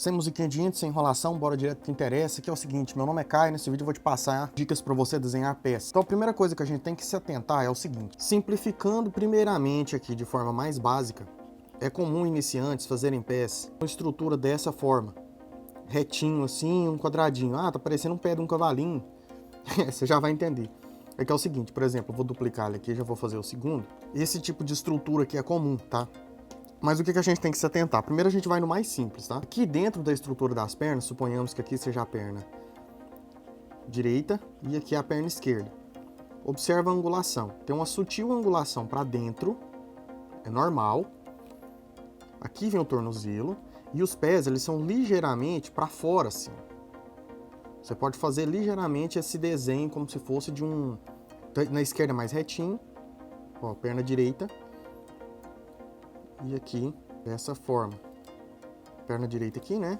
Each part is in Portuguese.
Sem musiquinha de intro, sem enrolação, bora direto pro que interessa, que é o seguinte, meu nome é Caio, nesse vídeo eu vou te passar dicas para você desenhar peças. Então a primeira coisa que a gente tem que se atentar é o seguinte, simplificando primeiramente aqui de forma mais básica, é comum iniciantes fazerem peças com estrutura dessa forma, retinho assim, um quadradinho, tá parecendo um pé de um cavalinho, você já vai entender. É que é o seguinte, por exemplo, eu vou duplicar ele aqui, já vou fazer o segundo, esse tipo de estrutura aqui é comum, tá? Mas o que a gente tem que se atentar? Primeiro a gente vai no mais simples, tá? Aqui dentro da estrutura das pernas, suponhamos que aqui seja a perna direita e aqui a perna esquerda. Observa a angulação. Tem uma sutil angulação para dentro, é normal. Aqui vem o tornozelo e os pés, eles são ligeiramente para fora, assim. Você pode fazer ligeiramente esse desenho como se fosse de um... Na esquerda mais retinho, ó, perna direita. E aqui, dessa forma. Perna direita aqui, né?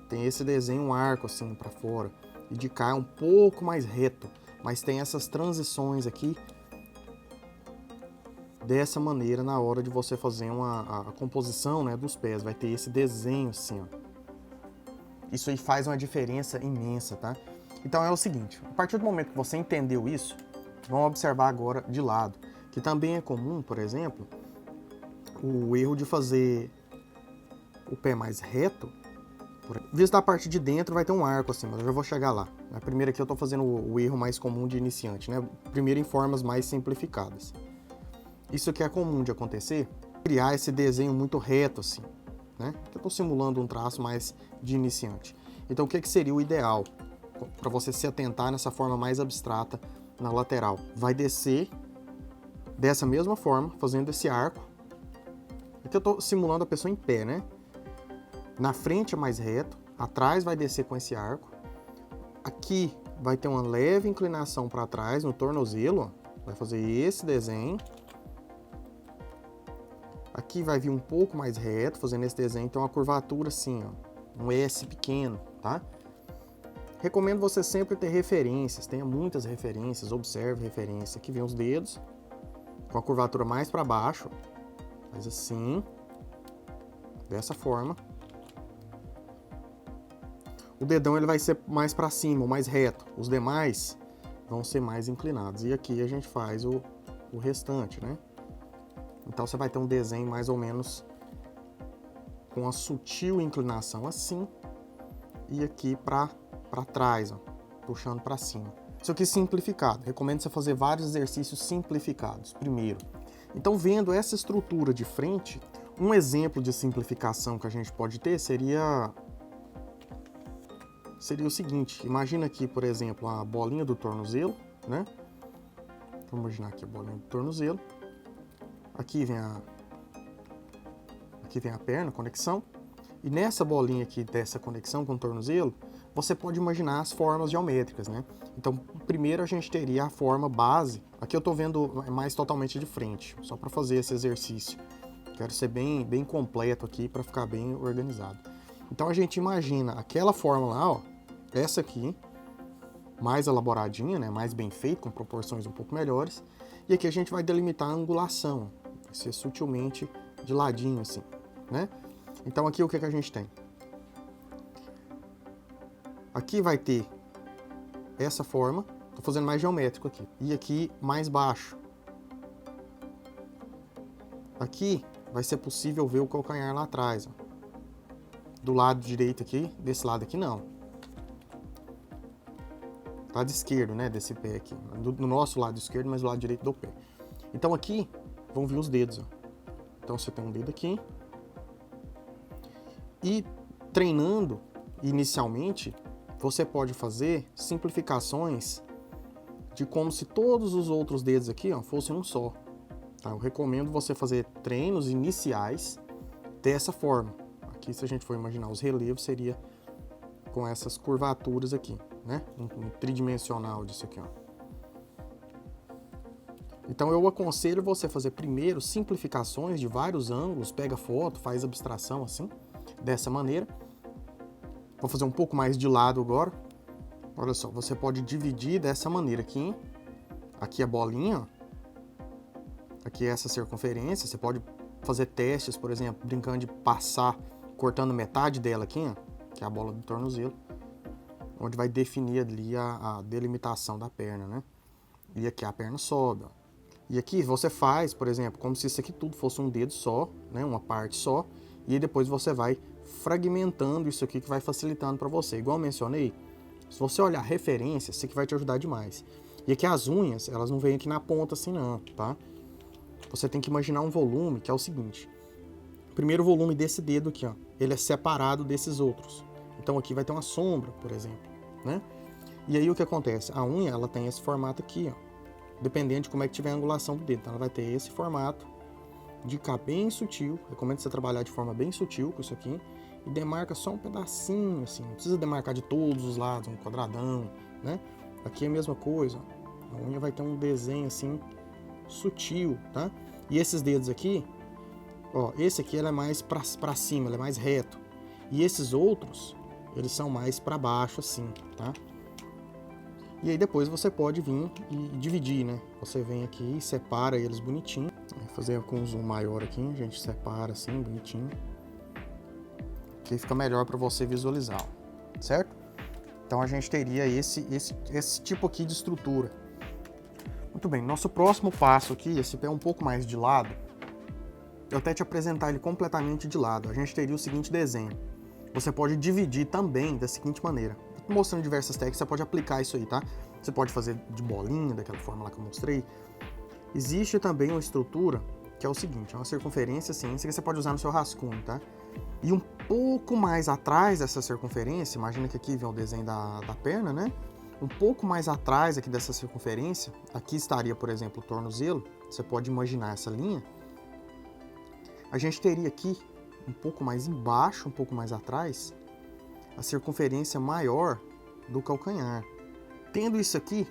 Tem esse desenho, um arco assim pra fora. E de cá é um pouco mais reto. Mas tem essas transições aqui. Dessa maneira, na hora de você fazer a composição, né, dos pés. Vai ter esse desenho assim, ó. Isso aí faz uma diferença imensa, tá? Então é o seguinte. A partir do momento que você entendeu isso, vamos observar agora de lado. Que também é comum, por exemplo... o erro de fazer o pé mais reto, visto da parte de dentro vai ter um arco assim, mas eu já vou chegar lá. Na primeira aqui eu tô fazendo o erro mais comum de iniciante, né? Primeiro em formas mais simplificadas. Isso que é comum de acontecer, criar esse desenho muito reto assim, né? Eu tô simulando um traço mais de iniciante. Então o que seria o ideal para você se atentar nessa forma mais abstrata na lateral? Vai descer dessa mesma forma, fazendo esse arco. Aqui eu tô simulando a pessoa em pé, né? Na frente é mais reto, atrás vai descer com esse arco. Aqui vai ter uma leve inclinação para trás no tornozelo, ó. Vai fazer esse desenho. Aqui vai vir um pouco mais reto, fazendo esse desenho, tem uma curvatura assim, ó, um S pequeno, tá? Recomendo você sempre ter referências, tenha muitas referências, observe referência. Aqui vem os dedos, com a curvatura mais para baixo, faz assim, dessa forma. O dedão ele vai ser mais para cima, mais reto. Os demais vão ser mais inclinados. E aqui a gente faz o restante, né? Então você vai ter um desenho mais ou menos com a sutil inclinação assim. E aqui para trás, ó, puxando para cima. Isso aqui simplificado. Recomendo você fazer vários exercícios simplificados primeiro. Então, vendo essa estrutura de frente, um exemplo de simplificação que a gente pode ter seria o seguinte. Imagina aqui, por exemplo, a bolinha do tornozelo, né? Vamos imaginar aqui a bolinha do tornozelo. Aqui vem a perna, conexão. E nessa bolinha aqui, dessa conexão com o tornozelo, você pode imaginar as formas geométricas, né? Então, primeiro a gente teria a forma base. Aqui eu tô vendo mais totalmente de frente, só para fazer esse exercício. Quero ser bem completo aqui para ficar bem organizado. Então a gente imagina aquela forma lá, ó, essa aqui, mais elaboradinha, né, mais bem feita, com proporções um pouco melhores. E aqui a gente vai delimitar a angulação, vai ser sutilmente de ladinho assim, né? Então aqui o que a gente tem? Aqui vai ter essa forma, tô fazendo mais geométrico aqui. E aqui mais baixo. Aqui vai ser possível ver o calcanhar lá atrás, ó. Do lado direito aqui, desse lado aqui não. Lado esquerdo, né, desse pé aqui. Do nosso lado esquerdo, mas do lado direito do pé. Então aqui vão vir os dedos, ó. Então você tem um dedo aqui. E treinando inicialmente, você pode fazer simplificações de como se todos os outros dedos aqui, ó, fossem um só. Tá? Eu recomendo você fazer treinos iniciais dessa forma. Aqui, se a gente for imaginar os relevos, seria com essas curvaturas aqui, né? Um tridimensional disso aqui, ó. Então eu aconselho você fazer primeiro simplificações de vários ângulos, pega foto, faz abstração assim, dessa maneira. Vou fazer um pouco mais de lado agora. Olha só, você pode dividir dessa maneira aqui. Aqui a bolinha, aqui essa circunferência. Você pode fazer testes, por exemplo, brincando de passar, cortando metade dela aqui, ó. que é a bola do tornozelo, onde vai definir ali a delimitação da perna, né? E aqui a perna sobe, ó. E aqui você faz, por exemplo, como se isso aqui tudo fosse um dedo só, né? Uma parte só, e aí depois você vai fragmentando isso aqui que vai facilitando para você. Igual eu mencionei, se você olhar referência, isso aqui vai te ajudar demais. E aqui as unhas, elas não vêm aqui na ponta assim não, tá? Você tem que imaginar um volume que é o seguinte. O primeiro volume desse dedo aqui, ó, ele é separado desses outros. Então aqui vai ter uma sombra, por exemplo, né? E aí o que acontece? A unha, ela tem esse formato aqui, ó. Dependendo de como é que tiver a angulação do dedo. Então ela vai ter esse formato de cá bem sutil. Recomendo você trabalhar de forma bem sutil com isso aqui. E demarca só um pedacinho, assim. Não precisa demarcar de todos os lados, um quadradão, né? Aqui é a mesma coisa, ó. A unha vai ter um desenho, assim, sutil, tá? E esses dedos aqui, ó, esse aqui ele é mais pra cima, ele é mais reto. E esses outros, eles são mais pra baixo, assim, tá? E aí depois você pode vir e dividir, né? Você vem aqui e separa eles bonitinho. Vou fazer com um zoom maior aqui, a gente separa assim, bonitinho. Que fica melhor para você visualizar, certo? Então a gente teria esse tipo aqui de estrutura. Muito bem, nosso próximo passo aqui, esse pé um pouco mais de lado, eu até te apresentar ele completamente de lado. A gente teria o seguinte desenho. Você pode dividir também da seguinte maneira. Mostrando diversas técnicas, você pode aplicar isso aí, tá? Você pode fazer de bolinha, daquela forma lá que eu mostrei. Existe também uma estrutura que é o seguinte, é uma circunferência assim, isso que você pode usar no seu rascunho, tá? E um pouco mais atrás dessa circunferência, imagina que aqui vem o desenho da perna, né? Um pouco mais atrás aqui dessa circunferência, aqui estaria, por exemplo, o tornozelo, você pode imaginar essa linha. A gente teria aqui, um pouco mais embaixo, um pouco mais atrás, a circunferência maior do calcanhar. Tendo isso aqui,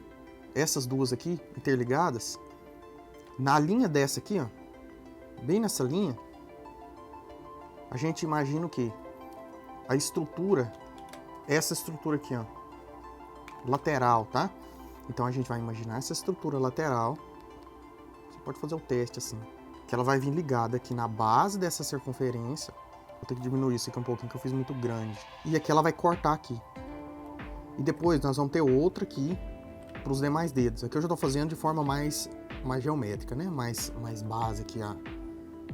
essas duas aqui interligadas, na linha dessa aqui, ó, bem nessa linha, a gente imagina o quê? A estrutura, essa estrutura aqui, ó, lateral, tá? Então a gente vai imaginar essa estrutura lateral, você pode fazer o teste assim, que ela vai vir ligada aqui na base dessa circunferência. Vou ter que diminuir isso aqui um pouquinho, que eu fiz muito grande. E aqui ela vai cortar aqui. E depois nós vamos ter outra aqui para os demais dedos. Aqui eu já estou fazendo de forma mais geométrica, né? Mais base aqui,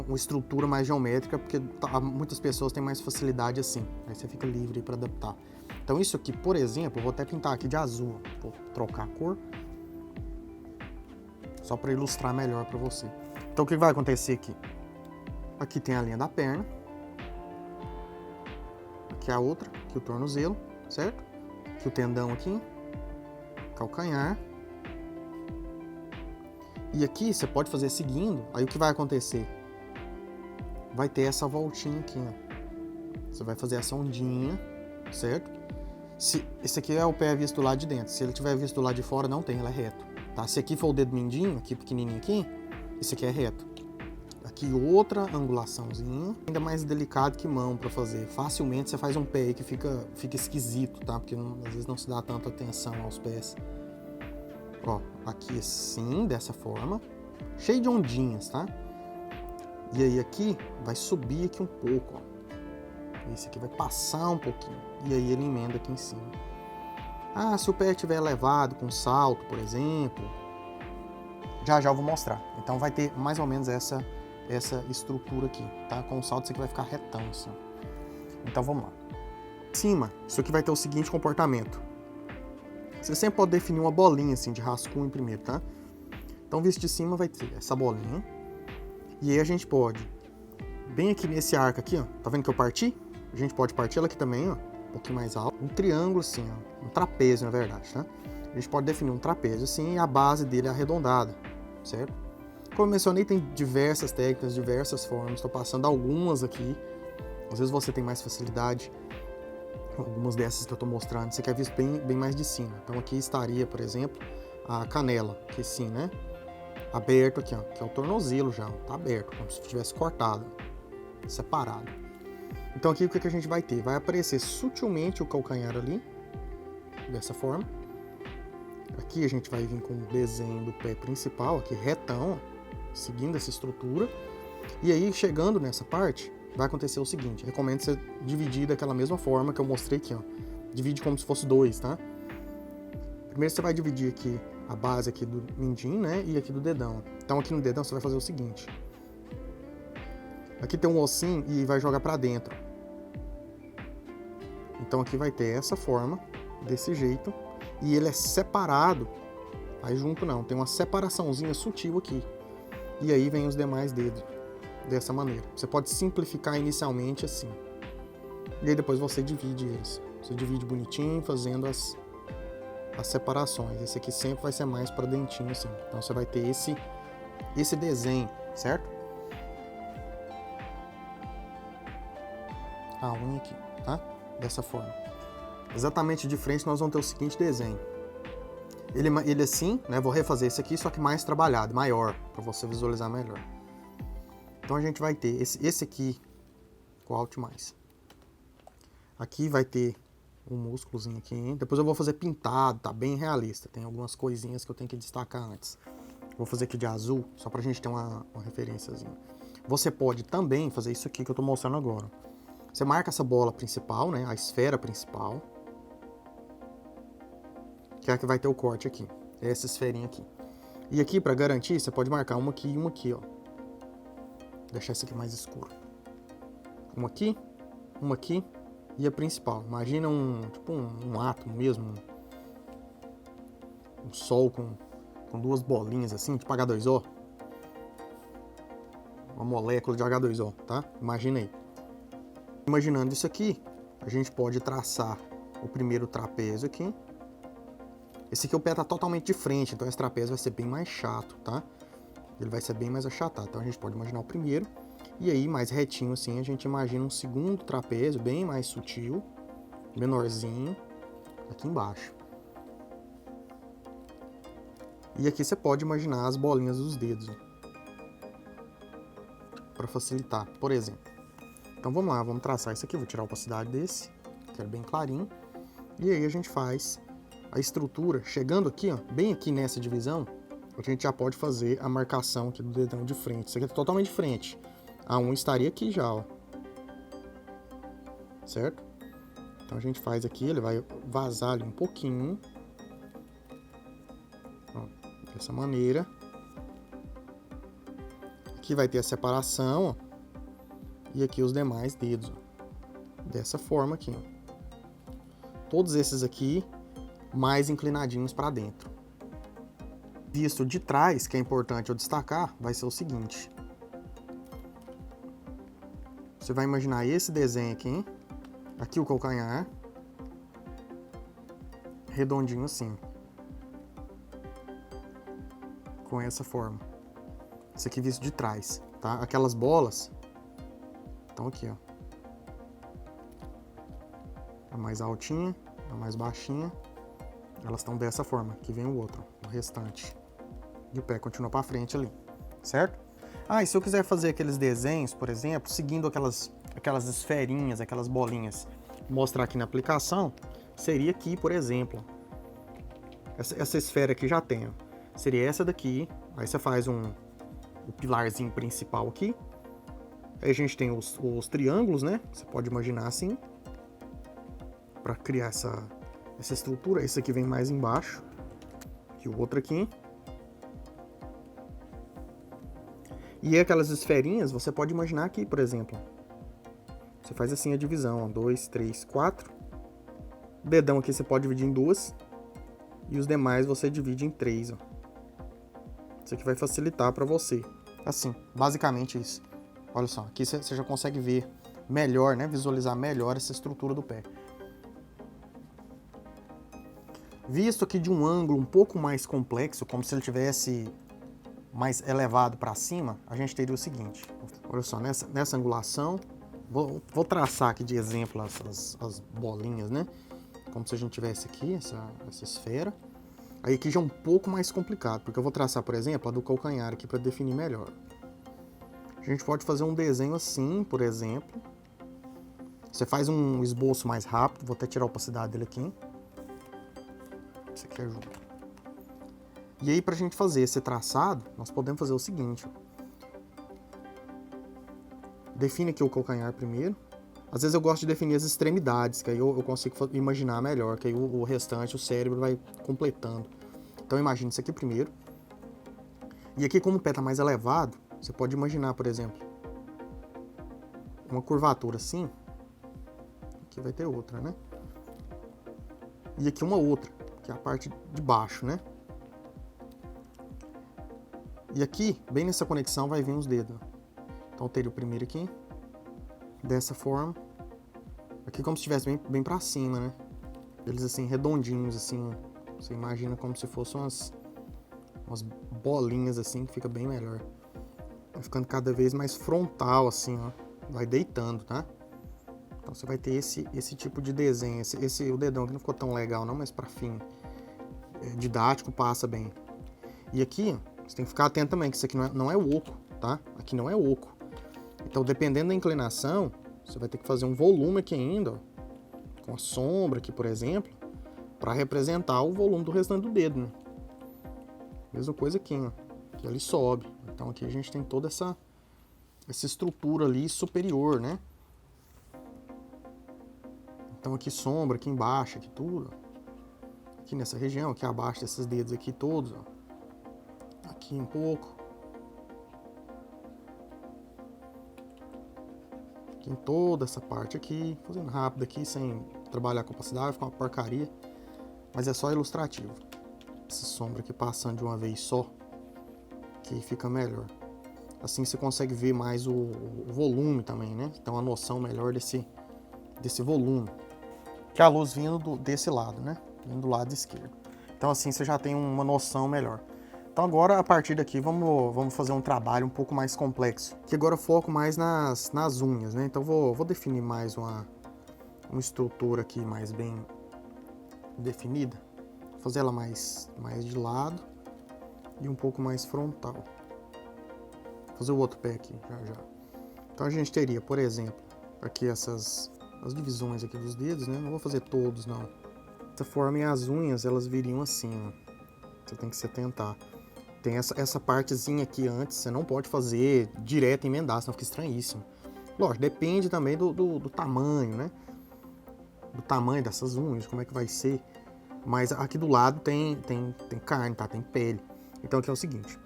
uma estrutura mais geométrica, porque muitas pessoas têm mais facilidade assim. Aí você fica livre para adaptar. Então isso aqui, por exemplo, eu vou até pintar aqui de azul. Vou trocar a cor. Só para ilustrar melhor para você. Então o que vai acontecer aqui? Aqui tem a linha da perna. Aqui a outra, aqui o tornozelo, certo? Aqui o tendão aqui, calcanhar. E aqui você pode fazer seguindo, aí o que vai acontecer? Vai ter essa voltinha aqui, ó. Você vai fazer essa ondinha, certo? Esse aqui é o pé visto do lado de dentro, se ele tiver visto do lado de fora, não tem, ele é reto. Tá? Se aqui for o dedo mindinho, aqui pequenininho aqui, esse aqui é reto. Aqui outra angulaçãozinha, ainda mais delicado que mão para fazer. Facilmente você faz um pé aí que fica esquisito, tá? Porque às vezes não se dá tanta atenção aos pés. Ó, aqui assim, dessa forma, cheio de ondinhas, tá? E aí aqui vai subir aqui um pouco, ó. Esse aqui vai passar um pouquinho. E aí ele emenda aqui em cima. Ah, se o pé estiver elevado com salto, por exemplo, já eu vou mostrar. Então vai ter mais ou menos essa estrutura aqui, tá? Com o salto isso aqui vai ficar retão assim. Então vamos lá. Em cima, isso aqui vai ter o seguinte comportamento. Você sempre pode definir uma bolinha assim de rascunho primeiro, tá? Então visto de cima vai ter essa bolinha. E aí a gente pode, bem aqui nesse arco aqui, ó, tá vendo que eu parti? A gente pode partir ela aqui também, ó, um pouquinho mais alto. Um triângulo assim, ó, um trapézio na verdade, tá? A gente pode definir um trapézio assim e a base dele é arredondada, certo? Como eu mencionei, tem diversas técnicas, diversas formas, estou passando algumas aqui. Às vezes você tem mais facilidade, algumas dessas que eu estou mostrando, você quer ver bem mais de cima. Então aqui estaria, por exemplo, a canela, que sim, né? Aberto aqui, ó, que é o tornozelo já, tá aberto, como se tivesse cortado, separado. Então aqui o que a gente vai ter? Vai aparecer sutilmente o calcanhar ali, dessa forma. Aqui a gente vai vir com o desenho do pé principal, aqui retão, ó, seguindo essa estrutura. E aí, chegando nessa parte, vai acontecer o seguinte, recomendo você dividir daquela mesma forma que eu mostrei aqui, ó. Divide como se fosse 2, tá? Primeiro você vai dividir aqui a base aqui do mindinho, né, e aqui do dedão. Então aqui no dedão você vai fazer o seguinte. Aqui tem um ossinho e vai jogar pra dentro. Então aqui vai ter essa forma, desse jeito, e ele é separado, aí junto não, tem uma separaçãozinha sutil aqui. E aí vem os demais dedos, dessa maneira. Você pode simplificar inicialmente assim. E aí depois você divide eles. Você divide bonitinho, fazendo as separações. Esse aqui sempre vai ser mais para dentinho assim. Então você vai ter esse desenho, certo? A unha aqui, tá? Dessa forma. Exatamente de frente nós vamos ter o seguinte desenho. Ele assim, né? Vou refazer esse aqui, só que mais trabalhado, maior, para você visualizar melhor. Então a gente vai ter esse aqui com Alt+. Aqui vai ter um músculozinho aqui. Depois eu vou fazer pintado, tá bem realista. Tem algumas coisinhas que eu tenho que destacar antes. Vou fazer aqui de azul, só pra gente ter uma referenciazinha. Você pode também fazer isso aqui que eu tô mostrando agora. Você marca essa bola principal, né? A esfera principal. Que é a que vai ter o corte aqui. É essa esferinha aqui. E aqui, pra garantir, você pode marcar uma aqui e uma aqui, ó. Deixar essa aqui mais escuro. Uma aqui e a principal. Imagina tipo um átomo mesmo. Um sol com duas bolinhas assim, tipo H2O. Uma molécula de H2O, tá? Imagina aí. Imaginando isso aqui, a gente pode traçar o primeiro trapézio aqui. Esse aqui o pé tá totalmente de frente, então esse trapézio vai ser bem mais chato, tá? Ele vai ser bem mais achatado. Então a gente pode imaginar o primeiro. E aí, mais retinho assim, a gente imagina um segundo trapézio, bem mais sutil, menorzinho, aqui embaixo. E aqui você pode imaginar as bolinhas dos dedos, para facilitar, por exemplo. Então vamos lá, vamos traçar isso aqui, vou tirar a opacidade desse, que é bem clarinho. E aí a gente faz a estrutura, chegando aqui, ó, bem aqui nessa divisão, a gente já pode fazer a marcação aqui do dedão de frente. Isso aqui é totalmente de frente. A 1 estaria aqui já, ó. Certo? Então a gente faz aqui, ele vai vazar ali um pouquinho. Ó, dessa maneira. Aqui vai ter a separação, ó. E aqui os demais dedos, ó. Dessa forma aqui, ó. Todos esses aqui mais inclinadinhos para dentro. Visto de trás, que é importante eu destacar, vai ser o seguinte. Você vai imaginar esse desenho aqui, hein? Aqui o calcanhar, redondinho assim, com essa forma. Isso aqui visto de trás, tá? Aquelas bolas estão aqui, ó. A mais altinha, a mais baixinha, elas estão dessa forma. Aqui vem o outro, o restante. E o pé continua para frente ali, certo? Ah, e se eu quiser fazer aqueles desenhos, por exemplo, seguindo aquelas esferinhas, aquelas bolinhas, mostrar aqui na aplicação, seria aqui, por exemplo, essa esfera aqui já tem, ó. Seria essa daqui, aí você faz o pilarzinho principal aqui, aí a gente tem os triângulos, né? Você pode imaginar assim, para criar essa estrutura. Esse aqui vem mais embaixo, e o outro aqui. E aquelas esferinhas, você pode imaginar aqui, por exemplo. Você faz assim a divisão, ó, 2, 3, 4. O dedão aqui você pode dividir em 2. E os demais você divide em 3, ó. Isso aqui vai facilitar para você. Assim, basicamente isso. Olha só, aqui você já consegue ver melhor, né? Visualizar melhor essa estrutura do pé. Visto aqui de um ângulo um pouco mais complexo, como se ele tivesse mais elevado para cima, a gente teria o seguinte. Olha só, nessa angulação, vou traçar aqui de exemplo as bolinhas, né? Como se a gente tivesse aqui essa esfera. Aí aqui já é um pouco mais complicado, porque eu vou traçar, por exemplo, a do calcanhar aqui para definir melhor. A gente pode fazer um desenho assim, por exemplo. Você faz um esboço mais rápido, vou até tirar a opacidade dele aqui. Isso aqui ajuda. E aí, pra gente fazer esse traçado, nós podemos fazer o seguinte. define aqui o calcanhar primeiro. Às vezes eu gosto de definir as extremidades, que aí eu consigo imaginar melhor, que aí o restante, o cérebro vai completando. Então imagine isso aqui primeiro. E aqui, como o pé está mais elevado, você pode imaginar, por exemplo, uma curvatura assim. Aqui vai ter outra, né? E aqui uma outra, que é a parte de baixo, né? E aqui, bem nessa conexão, vai vir os dedos. Então eu teria o primeiro aqui, dessa forma. Aqui como se estivesse bem pra cima, né? Eles assim, redondinhos, assim. Você imagina como se fossem umas bolinhas assim, que fica bem melhor. Vai ficando cada vez mais frontal, assim, ó. Vai deitando, tá? Então você vai ter esse tipo de desenho. O dedão aqui não ficou tão legal não, mas para fim didático passa bem. E aqui, ó, você tem que ficar atento também, que isso aqui não é oco, tá? Aqui não é oco. Então, dependendo da inclinação, você vai ter que fazer um volume aqui ainda, ó, com a sombra aqui, por exemplo, para representar o volume do restante do dedo, né? Mesma coisa aqui, ó, que ele sobe. Então aqui a gente tem toda essa estrutura ali superior, né? Então aqui sombra, aqui embaixo, aqui tudo. Aqui nessa região, aqui abaixo desses dedos aqui todos, ó. Aqui um pouco. Aqui em toda essa parte aqui. Fazendo rápido aqui, sem trabalhar com opacidade, fica uma porcaria. Mas é só ilustrativo. Essa sombra aqui passando de uma vez só, que fica melhor. Assim você consegue ver mais o volume também, né? Então a noção melhor desse volume. Que é a luz vindo desse lado, né? Vindo do lado esquerdo. Então assim você já tem uma noção melhor. Então agora, a partir daqui, vamos fazer um trabalho um pouco mais complexo. Que agora eu foco mais nas unhas, né? Então vou definir mais uma estrutura aqui mais bem definida. Vou fazer ela mais de lado e um pouco mais frontal. Vou fazer o outro pé aqui, já. Então a gente teria, por exemplo, aqui as divisões aqui dos dedos, né? Não vou fazer todos, não. Dessa forma, e as unhas, elas viriam assim, ó. Você tem que se atentar. Tem essa partezinha aqui antes, você não pode fazer direto, emendar, senão fica estranhíssimo. Lógico, depende também do tamanho, né? Do tamanho dessas unhas, como é que vai ser. Mas aqui do lado tem carne, tá? Tem pele. Então aqui é o seguinte.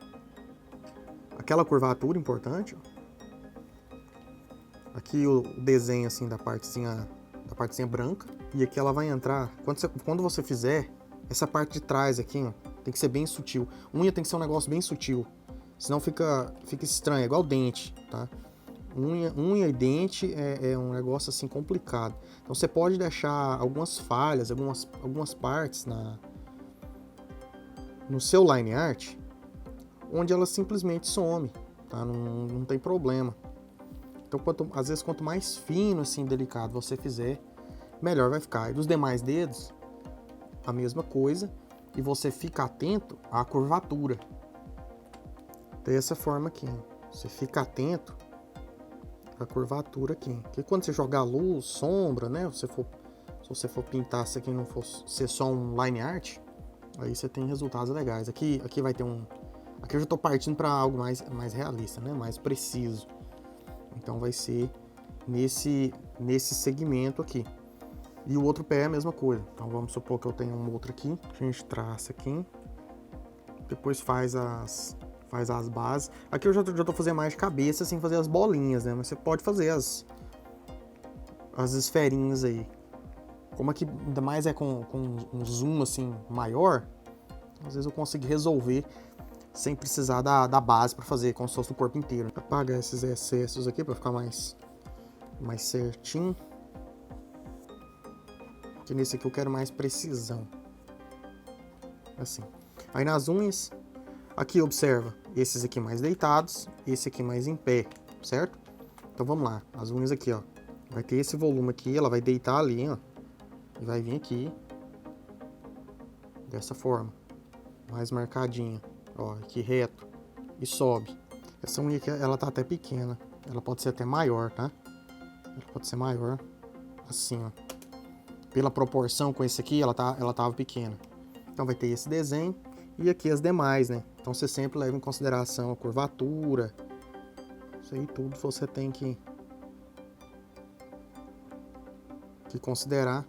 Aquela curvatura importante, ó. Aqui o desenho assim da partezinha branca. E aqui ela vai entrar. Quando você fizer, essa parte de trás aqui, ó, tem que ser bem sutil. Unha tem que ser um negócio bem sutil. Senão fica estranho, é igual dente, tá? Unha e dente é um negócio assim complicado. Então você pode deixar algumas falhas, algumas partes no seu line art, onde ela simplesmente some, tá? Não tem problema. Então às vezes quanto mais fino, assim, delicado você fizer, melhor vai ficar. E dos demais dedos, a mesma coisa. E você fica atento à curvatura. Dessa forma aqui. Você fica atento à curvatura aqui. Porque quando você jogar luz, sombra, né? Se você for pintar, se aqui não for ser só um line art, aí você tem resultados legais. Aqui vai ter Aqui eu já estou partindo para algo mais realista, né? Mais preciso. Então vai ser nesse segmento aqui. E o outro pé é a mesma coisa. Então vamos supor que eu tenho um outro aqui. A gente traça aqui. Depois faz as bases. Aqui eu já tô fazendo mais de cabeça, sem fazer as bolinhas, né? Mas você pode fazer as esferinhas aí. Como aqui ainda mais é com um zoom assim maior, às vezes eu consigo resolver sem precisar da base para fazer como se fosse o corpo inteiro. Apagar esses excessos aqui para ficar mais certinho. Que nesse aqui eu quero mais precisão. Assim. Aí nas unhas, aqui observa, esses aqui mais deitados, esse aqui mais em pé, certo? Então vamos lá, as unhas aqui, ó. Vai ter esse volume aqui, ela vai deitar ali, ó. E vai vir aqui, dessa forma, mais marcadinha, ó, aqui reto, e sobe. Essa unha aqui, ela tá até pequena, ela pode ser até maior, tá? Ela pode ser maior, assim, ó. Pela proporção com esse aqui, ela tava pequena. Então vai ter esse desenho e aqui as demais, né? Então você sempre leva em consideração a curvatura. Isso aí tudo você tem que que considerar.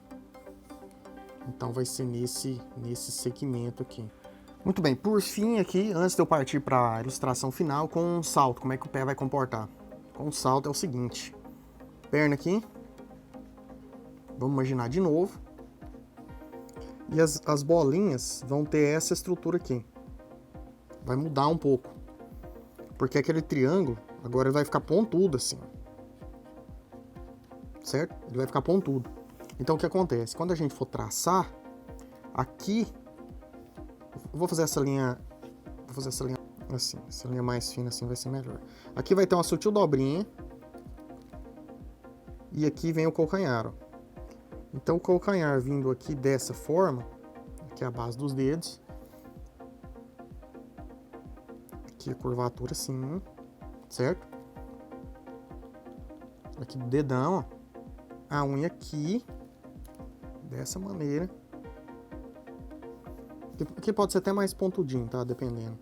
Então vai ser nesse segmento aqui. Muito bem, por fim aqui, antes de eu partir para a ilustração final, com um salto, como é que o pé vai comportar? Com um salto é o seguinte, perna aqui, vamos imaginar de novo, e as bolinhas vão ter essa estrutura aqui, vai mudar um pouco, porque aquele triângulo, agora ele vai ficar pontudo assim, certo? Ele vai ficar pontudo. Então o que acontece? Quando a gente for traçar, aqui, eu vou fazer essa linha assim, essa linha mais fina assim vai ser melhor. Aqui vai ter uma sutil dobrinha, e aqui vem o calcanhar, ó. Então o calcanhar vindo aqui dessa forma, aqui é a base dos dedos, aqui a curvatura assim, certo? Aqui do dedão, ó. A unha aqui, dessa maneira. Aqui pode ser até mais pontudinho, tá? Dependendo.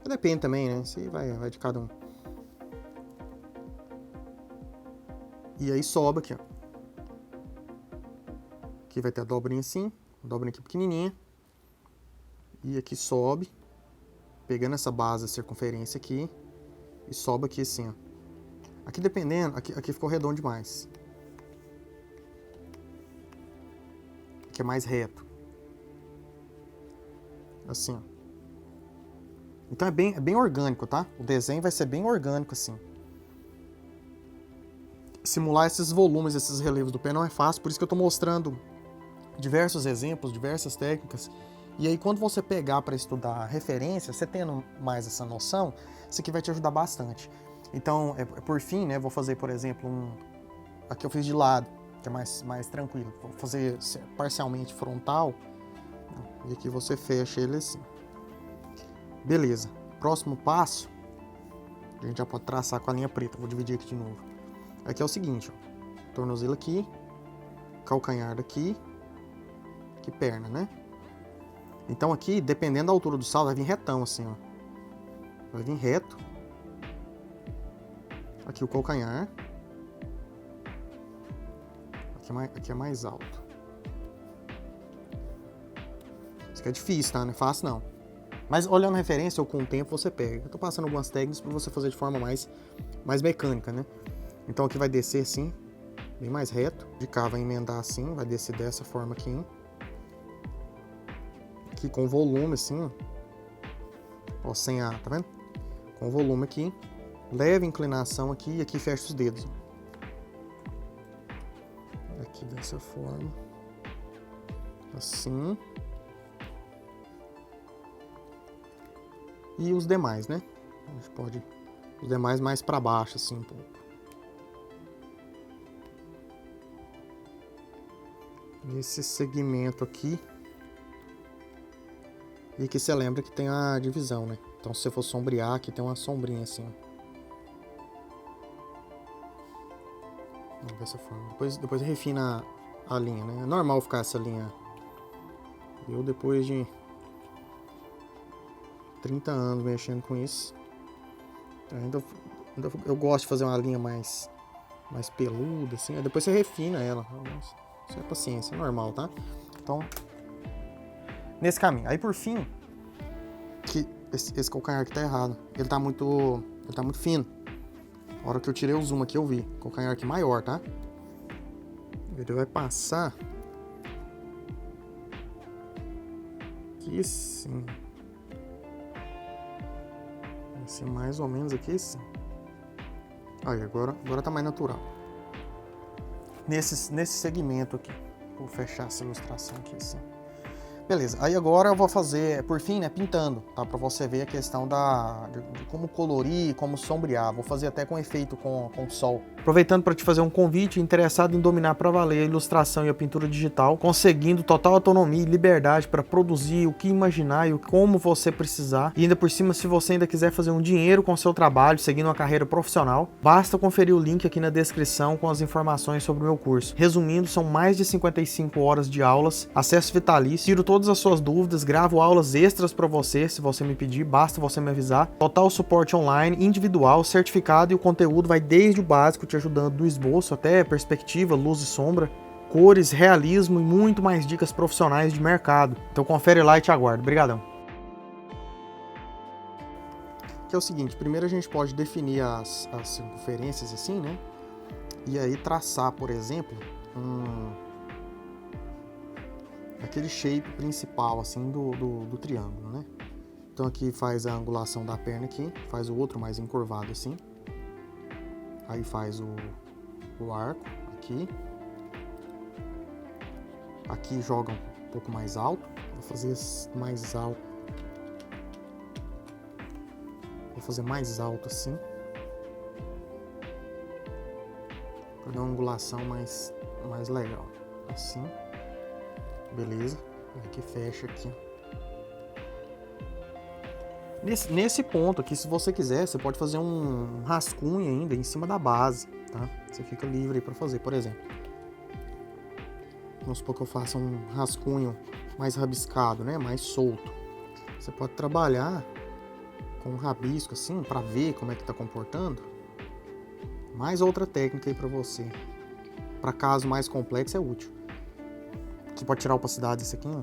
Depende também, né? Isso aí vai de cada um. E aí sobe aqui, ó. Aqui vai ter a dobrinha assim, a dobrinha aqui pequenininha. E aqui sobe, pegando essa base, a circunferência aqui. E sobe aqui assim, ó. Aqui dependendo, aqui ficou redondo demais. Aqui é mais reto. Assim, ó. Então é bem orgânico, tá? O desenho vai ser bem orgânico assim. Simular esses volumes, esses relevos do pé não é fácil, por isso que eu tô mostrando diversos exemplos, diversas técnicas. E aí quando você pegar para estudar referência, você tendo mais essa noção, isso aqui vai te ajudar bastante. Então, por fim, né, vou fazer, por exemplo, aqui eu fiz de lado, que é mais tranquilo. Vou fazer parcialmente frontal, e aqui você fecha ele assim. Beleza. Próximo passo, a gente já pode traçar com a linha preta. Vou dividir aqui de novo. Aqui é o seguinte, ó. Tornozelo aqui, calcanhar daqui, aqui perna, né? Então aqui, dependendo da altura do salto, vai vir retão assim, ó. Vai vir reto. Aqui o calcanhar. Aqui é mais alto. Isso aqui é difícil, tá? Não é fácil, não. Mas olhando referência ou com o tempo você pega. Eu tô passando algumas técnicas para você fazer de forma mais mecânica, né? Então aqui vai descer assim, bem mais reto. De cá vai emendar assim, vai descer dessa forma aqui. Aqui com volume assim, ó. Ó, sem ar, tá vendo? Com volume aqui. Leve inclinação aqui e aqui fecha os dedos. Aqui dessa forma. Assim. E os demais, né? A gente pode... Os demais mais para baixo, assim, um pouco. Esse segmento aqui. E aqui você lembra que tem a divisão, né? Então se você for sombrear, aqui tem uma sombrinha assim. Dessa forma. Depois refina a linha, né? É normal ficar essa linha. Eu depois de 30 anos mexendo com isso, eu gosto de fazer uma linha mais peluda, assim. Depois você refina ela. Isso é paciência, é normal, tá? Então, nesse caminho. Aí por fim, que esse calcanhar aqui tá errado. Ele tá muito fino. A hora que eu tirei o zoom aqui, eu vi. Calcanhar aqui maior, tá? Ele vai passar aqui sim. Vai ser mais ou menos aqui sim. Aí, agora tá mais natural. Nesse segmento aqui. Vou fechar essa ilustração aqui assim. Beleza, aí agora eu vou fazer, por fim, né, pintando, tá? Pra você ver a questão de como colorir, como sombrear. Vou fazer até com efeito com o sol. Aproveitando para te fazer um convite, interessado em dominar para valer a ilustração e a pintura digital, conseguindo total autonomia e liberdade para produzir o que imaginar e como você precisar. E ainda por cima, se você ainda quiser fazer um dinheiro com o seu trabalho, seguindo uma carreira profissional, basta conferir o link aqui na descrição com as informações sobre o meu curso. Resumindo, são mais de 55 horas de aulas, acesso vitalício, tiro todas as suas dúvidas, gravo aulas extras para você, se você me pedir, basta você me avisar. Total suporte online, individual, certificado, e o conteúdo vai desde o básico, te ajudando do esboço até perspectiva, luz e sombra, cores, realismo e muito mais dicas profissionais de mercado. Então confere lá e te aguardo. Obrigadão. Que é o seguinte, primeiro a gente pode definir as circunferências assim, né? E aí traçar, por exemplo, aquele shape principal assim do triângulo, né? Então aqui faz a angulação da perna aqui, faz o outro mais encurvado assim. Aí faz o arco aqui. Aqui joga um pouco mais alto. Vou fazer mais alto. Vou fazer mais alto assim. Para dar uma angulação mais legal. Assim. Beleza. Aqui fecha aqui. Nesse ponto aqui, se você quiser, você pode fazer um rascunho ainda em cima da base, tá? Você fica livre aí para fazer, por exemplo. Vamos supor que eu faça um rascunho mais rabiscado, né? Mais solto. Você pode trabalhar com um rabisco assim, para ver como é que tá comportando. Mais outra técnica aí para você. Para caso mais complexo é útil. Você pode tirar a opacidade desse aqui, ó.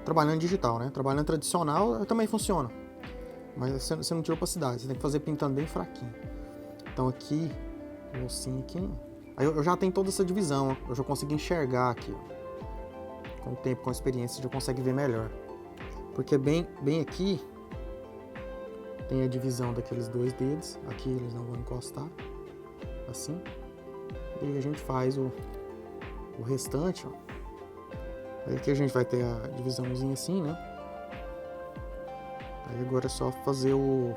Trabalhando digital, né? Trabalhando tradicional também funciona. Mas você não tira opacidade, você tem que fazer pintando bem fraquinho. Então aqui, o ossinho aqui. Aí eu já tenho toda essa divisão, ó. Eu já consigo enxergar aqui, ó. Com o tempo, com a experiência, você já consegue ver melhor. Porque bem aqui, tem a divisão daqueles dois dedos. Aqui eles não vão encostar. Assim. E aí a gente faz o restante, ó. Aí aqui a gente vai ter a divisãozinha assim, né? Aí agora é só fazer o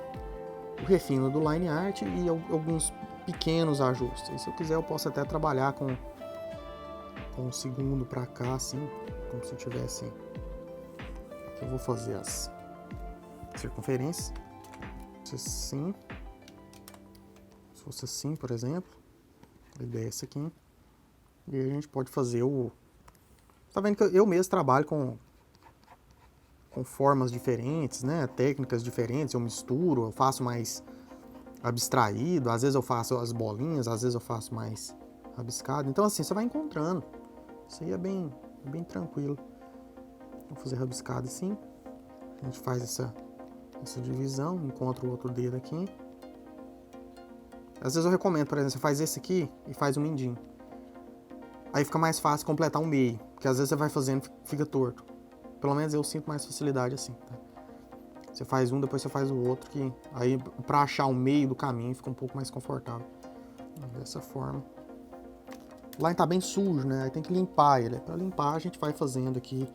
refino do line art e alguns pequenos ajustes. Se eu quiser eu posso até trabalhar com o segundo pra cá, assim, como se eu tivesse... Aqui eu vou fazer as circunferências. Assim. Se fosse assim, por exemplo. A ideia é essa aqui. E aí a gente pode fazer Tá vendo que eu mesmo trabalho com formas diferentes, né? Técnicas diferentes, eu misturo, eu faço mais abstraído, às vezes eu faço as bolinhas, às vezes eu faço mais rabiscado. Então assim, você vai encontrando. Isso aí é bem tranquilo. Vou fazer rabiscado assim. A gente faz essa divisão, encontra o outro dedo aqui. Às vezes eu recomendo, por exemplo, você faz esse aqui e faz um mindinho. Aí fica mais fácil completar um meio, porque às vezes você vai fazendo e fica torto. Pelo menos eu sinto mais facilidade assim, tá? Você faz um, depois você faz o outro, que aí pra achar o meio do caminho fica um pouco mais confortável. Dessa forma. O line tá bem sujo, né? Aí tem que limpar ele. Pra limpar a gente vai fazendo aqui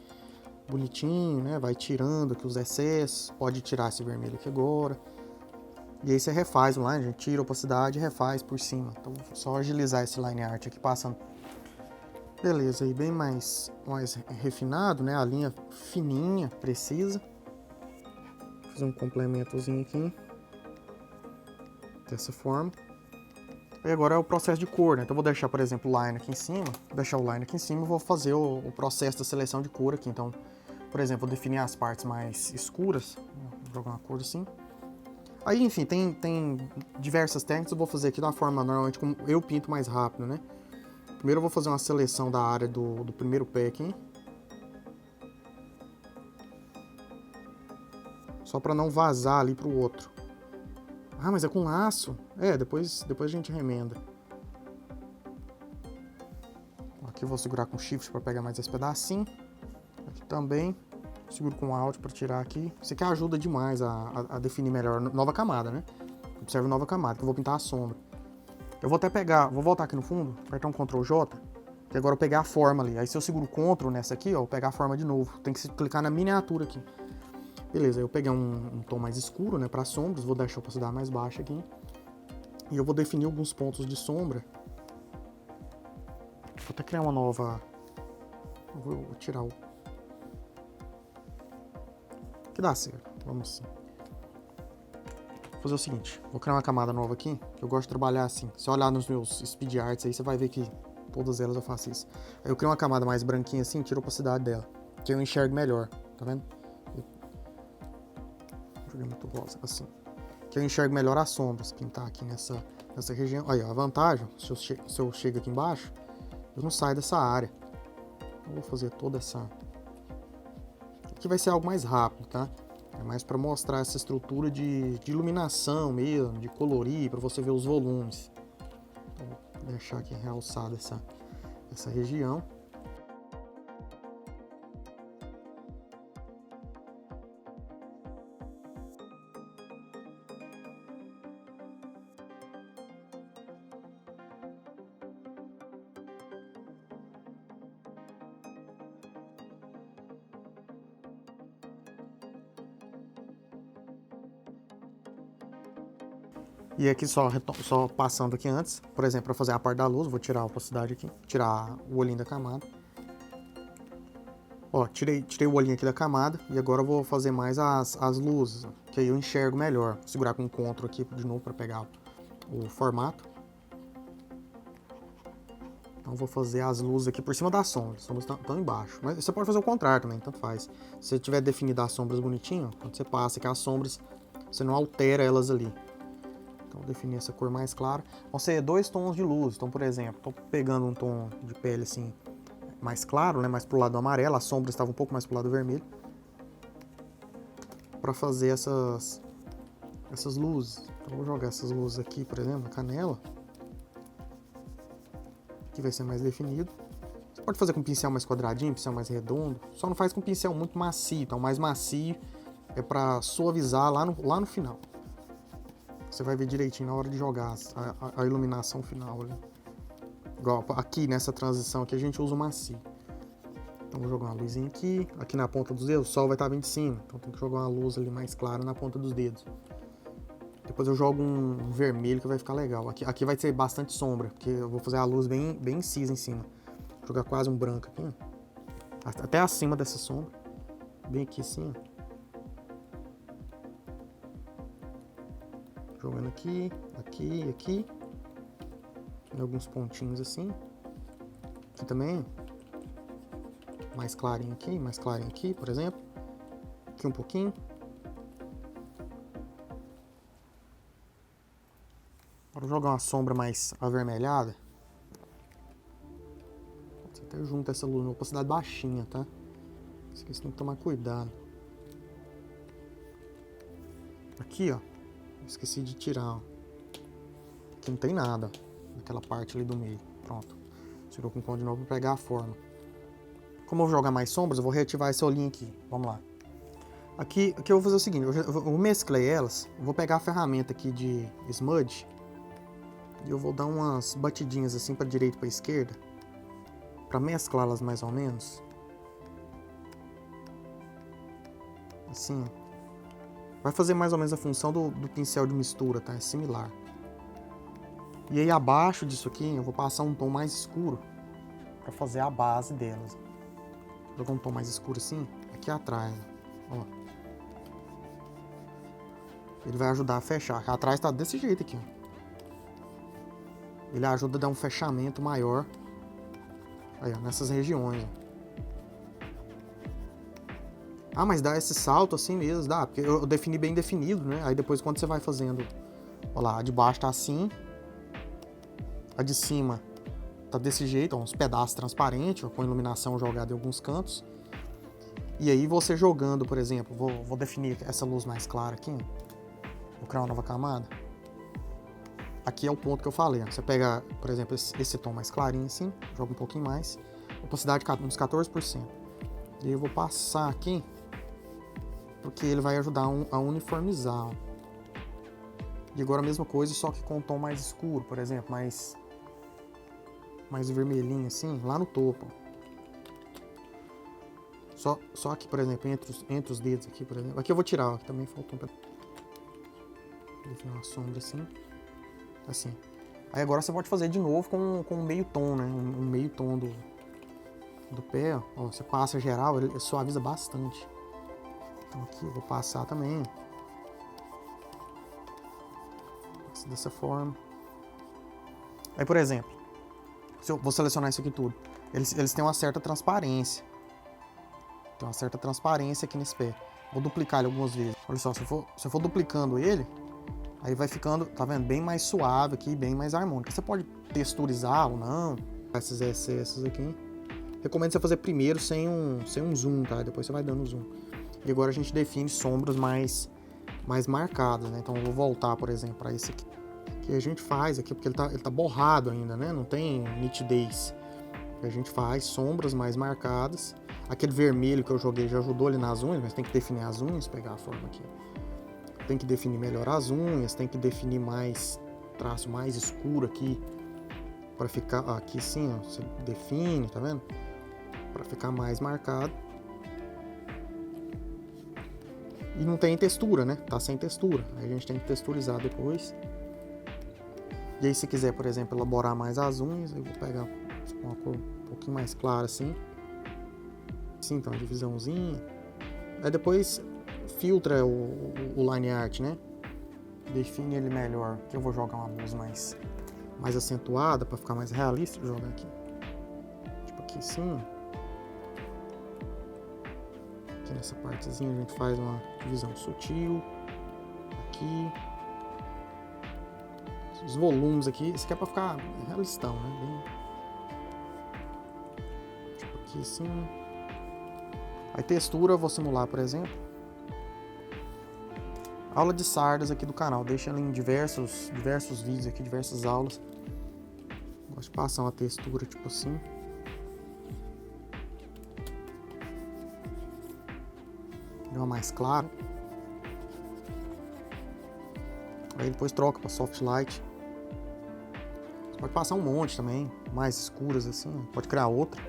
bonitinho, né? Vai tirando aqui os excessos. Pode tirar esse vermelho aqui agora. E aí você refaz o line, a gente tira a opacidade e refaz por cima. Então só agilizar esse line art aqui passando. Beleza, aí bem mais refinado, né? A linha fininha, precisa. Vou fazer um complementozinho aqui. Dessa forma. E agora é o processo de cor, né? Então eu vou deixar, por exemplo, o line aqui em cima. Vou deixar o line aqui em cima e vou fazer o processo da seleção de cor aqui. Então, por exemplo, vou definir as partes mais escuras. Vou jogar uma cor assim. Aí, enfim, tem diversas técnicas. Eu vou fazer aqui da forma, normalmente, como eu pinto mais rápido, né? Primeiro eu vou fazer uma seleção da área do primeiro pé aqui. Só para não vazar ali pro outro. Ah, mas é com laço? É, depois a gente remenda. Aqui eu vou segurar com Shift para pegar mais esse pedacinho. Aqui também. Seguro com Alt para tirar aqui. Isso aqui ajuda demais a definir melhor nova camada, né? Observe nova camada, que eu vou pintar a sombra. Eu vou até pegar, vou voltar aqui no fundo, apertar um Ctrl J, que agora eu pegar a forma ali. Aí se eu seguro Ctrl nessa aqui, ó, eu vou pegar a forma de novo. Tem que clicar na miniatura aqui. Beleza, eu peguei um tom mais escuro, né, para sombras, vou deixar a opacidade mais baixa aqui. E eu vou definir alguns pontos de sombra. Vou até criar uma nova... Vou tirar o... Que dá certo, vamos sim. Vou fazer o seguinte, vou criar uma camada nova aqui, que eu gosto de trabalhar assim. Se olhar nos meus speed arts aí, você vai ver que todas elas eu faço isso. Aí eu crio uma camada mais branquinha assim, tiro a opacidade dela, que eu enxergo melhor, tá vendo? Joguei muito rosa, assim. Que eu enxergo melhor as sombras, pintar aqui nessa região. Aí, ó, a vantagem, se eu chego aqui embaixo, eu não saio dessa área. Eu vou fazer toda essa... Aqui vai ser algo mais rápido, tá? É mais para mostrar essa estrutura de iluminação mesmo, de colorir, para você ver os volumes. Então, vou deixar aqui realçada essa região. E aqui só passando aqui antes, por exemplo, para fazer a parte da luz, vou tirar a opacidade aqui, tirar o olhinho da camada. Ó, tirei o olhinho aqui da camada e agora eu vou fazer mais as luzes, que aí eu enxergo melhor. Vou segurar com o Ctrl aqui de novo para pegar o formato. Então vou fazer as luzes aqui por cima das sombras, as sombras estão embaixo. Mas você pode fazer o contrário também, tanto faz. Se você tiver definido as sombras bonitinho, quando você passa aqui as sombras, você não altera elas ali. Então vou definir essa cor mais clara. Vão ser 2 tons de luz. Então, por exemplo, estou pegando um tom de pele assim mais claro, né, mais pro lado do amarelo, as sombras estavam um pouco mais pro lado do vermelho, para fazer essas luzes. Então vou jogar essas luzes aqui, por exemplo, na canela. Aqui vai ser mais definido. Você pode fazer com pincel mais quadradinho, pincel mais redondo. Só não faz com pincel muito macio. Então, mais macio é para suavizar lá no final. Você vai ver direitinho na hora de jogar a iluminação final ali. Igual aqui nessa transição aqui a gente usa o macio. Então vou jogar uma luzinha aqui. Aqui na ponta dos dedos o sol vai estar vindo de cima. Então tem que jogar uma luz ali mais clara na ponta dos dedos. Depois eu jogo um vermelho que vai ficar legal. Aqui vai ser bastante sombra, porque eu vou fazer a luz bem incisa em cima. Vou jogar quase um branco aqui, ó. Até acima dessa sombra. Bem aqui assim, ó. Jogando aqui, aqui. Tem alguns pontinhos assim. Aqui também. Mais clarinho aqui, por exemplo. Aqui um pouquinho. Agora vou jogar uma sombra mais avermelhada. Você até junta essa luz, uma opacidade baixinha, tá? Isso aqui você tem que tomar cuidado. Aqui, ó. Esqueci de tirar, ó. Aqui não tem nada. Naquela parte ali do meio. Pronto. Tirou com o pão de novo para pegar a forma. Como eu vou jogar mais sombras, eu vou reativar esse olhinho aqui. Vamos lá. Aqui eu vou fazer o seguinte. Eu mesclei elas. Eu vou pegar a ferramenta aqui de smudge. E eu vou dar umas batidinhas assim para direita e para esquerda. Para mesclá-las mais ou menos. Assim, ó. Vai fazer mais ou menos a função do pincel de mistura, tá? É similar. E aí abaixo disso aqui eu vou passar um tom mais escuro para fazer a base delas. Vou jogar um tom mais escuro assim, aqui atrás, ó. Ele vai ajudar a fechar. Aqui atrás tá desse jeito aqui, ó. Ele ajuda a dar um fechamento maior aí, ó, nessas regiões, ó. Ah, mas dá esse salto assim mesmo, dá, porque eu defini bem definido, né? Aí depois quando você vai fazendo, ó lá, a de baixo tá assim, a de cima tá desse jeito, ó, uns pedaços transparentes, ó, com iluminação jogada em alguns cantos. E aí você jogando, por exemplo, vou definir essa luz mais clara aqui, vou criar uma nova camada. Aqui é o ponto que eu falei, ó. Você pega, por exemplo, esse tom mais clarinho assim, joga um pouquinho mais, opacidade uns 14%. E eu vou passar aqui, porque ele vai ajudar a uniformizar. Ó. E agora a mesma coisa, só que com um tom mais escuro, por exemplo, mais vermelhinho assim, lá no topo. Só aqui, por exemplo, entre os dedos aqui, por exemplo. Aqui eu vou tirar, ó, aqui também faltou um definir uma sombra assim. Aí agora você pode fazer de novo com um meio tom, né? Um meio tom do pé, ó. Você passa geral, ele suaviza bastante. Então aqui eu vou passar também. Dessa forma. Aí, por exemplo, se eu vou selecionar isso aqui tudo, eles têm uma certa transparência. Tem uma certa transparência aqui nesse pé. Vou duplicar ele algumas vezes. Olha só, se eu for duplicando ele, aí vai ficando, tá vendo? Bem mais suave aqui, bem mais harmônico. Você pode texturizar ou não. esses excessos aqui. Recomendo você fazer primeiro sem um zoom, tá? Depois você vai dando zoom. E agora a gente define sombras mais marcadas, né? Então eu vou voltar, por exemplo, para esse aqui. Que a gente faz aqui, porque ele tá borrado ainda, né? Não tem nitidez. A gente faz sombras mais marcadas. Aquele vermelho que eu joguei já ajudou ali nas unhas, mas tem que definir as unhas, pegar a forma aqui. Tem que definir melhor as unhas, tem que definir mais traço mais escuro aqui. Para ficar aqui sim, ó, você define, tá vendo? Para ficar mais marcado. E não tem textura, né? Tá sem textura. Aí a gente tem que texturizar depois. E aí se quiser, por exemplo, elaborar mais as unhas, eu vou pegar uma cor um pouquinho mais clara assim. Sim, então uma divisãozinha. Aí depois filtra o line art, né? Define ele melhor. Aqui eu vou jogar uma luz mais acentuada para ficar mais realista. Vou jogar aqui. Tipo aqui assim. Aqui nessa partezinha a gente faz uma divisão sutil. Aqui. Os volumes aqui. Isso aqui é para ficar realistão, né? Bem... Tipo aqui assim. Aí textura eu vou simular, por exemplo. Aula de sardas aqui do canal. Deixa ela em diversos vídeos aqui, diversas aulas. Gosto de passar uma textura tipo assim. Deu uma mais clara. Aí depois troca para soft light. Você pode passar um monte também, mais escuras assim. Pode criar outra.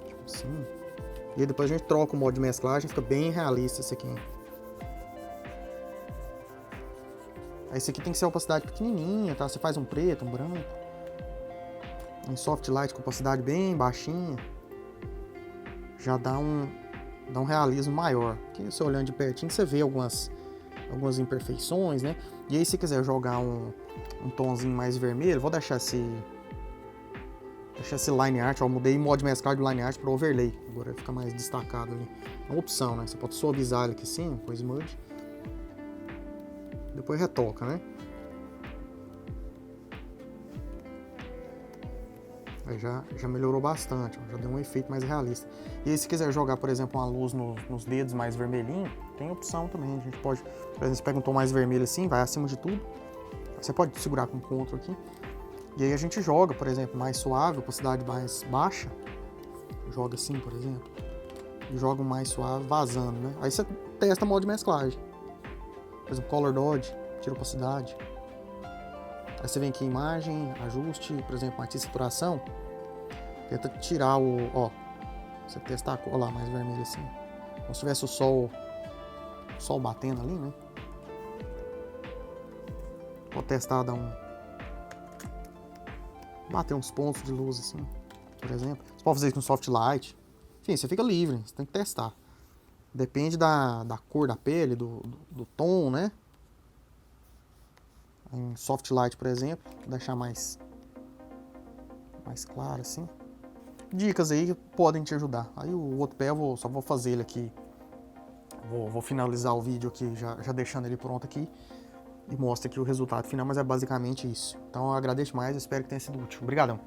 Tipo assim. E aí depois a gente troca o modo de mesclagem, fica bem realista esse aqui. Esse aqui tem que ser opacidade pequenininha, tá? Você faz um preto, um branco. Em soft light com opacidade bem baixinha. Já dá um realismo maior. Aqui você olhando de pertinho você vê algumas imperfeições, né? E aí se quiser jogar um tomzinho mais vermelho, vou deixar esse line art, ó, eu mudei o modo de mesclagem do line art para overlay. Agora fica mais destacado ali. É uma opção, né? Você pode suavizar ele aqui assim, com smudge. Depois retoca, né? Aí já melhorou bastante, ó, já deu um efeito mais realista. E aí se quiser jogar, por exemplo, uma luz nos dedos mais vermelhinho, tem opção também. A gente pode, por exemplo, você pega um tom mais vermelho assim, vai acima de tudo. Você pode segurar com o ponto aqui. E aí a gente joga, por exemplo, mais suave, opacidade mais baixa. Joga assim, por exemplo. E joga um mais suave, vazando, né? Aí você testa o modo de mesclagem. Por exemplo, Color Dodge, tira opacidade. Aí você vem aqui em imagem, ajuste, por exemplo, matiz e saturação. Tenta tirar o, ó, você testar a cor lá mais vermelha assim. Como se tivesse o sol batendo ali, né? Vou testar, bater uns pontos de luz assim, por exemplo. Você pode fazer isso no soft light. Enfim, você fica livre, você tem que testar. Depende da cor da pele, do tom, né? Em soft light, por exemplo, vou deixar mais claro assim. Dicas aí que podem te ajudar. Aí o outro pé eu só vou fazer ele aqui. Vou finalizar o vídeo aqui, já deixando ele pronto aqui. E mostra aqui o resultado final, mas é basicamente isso. Então eu agradeço mais, espero que tenha sido útil. Obrigadão!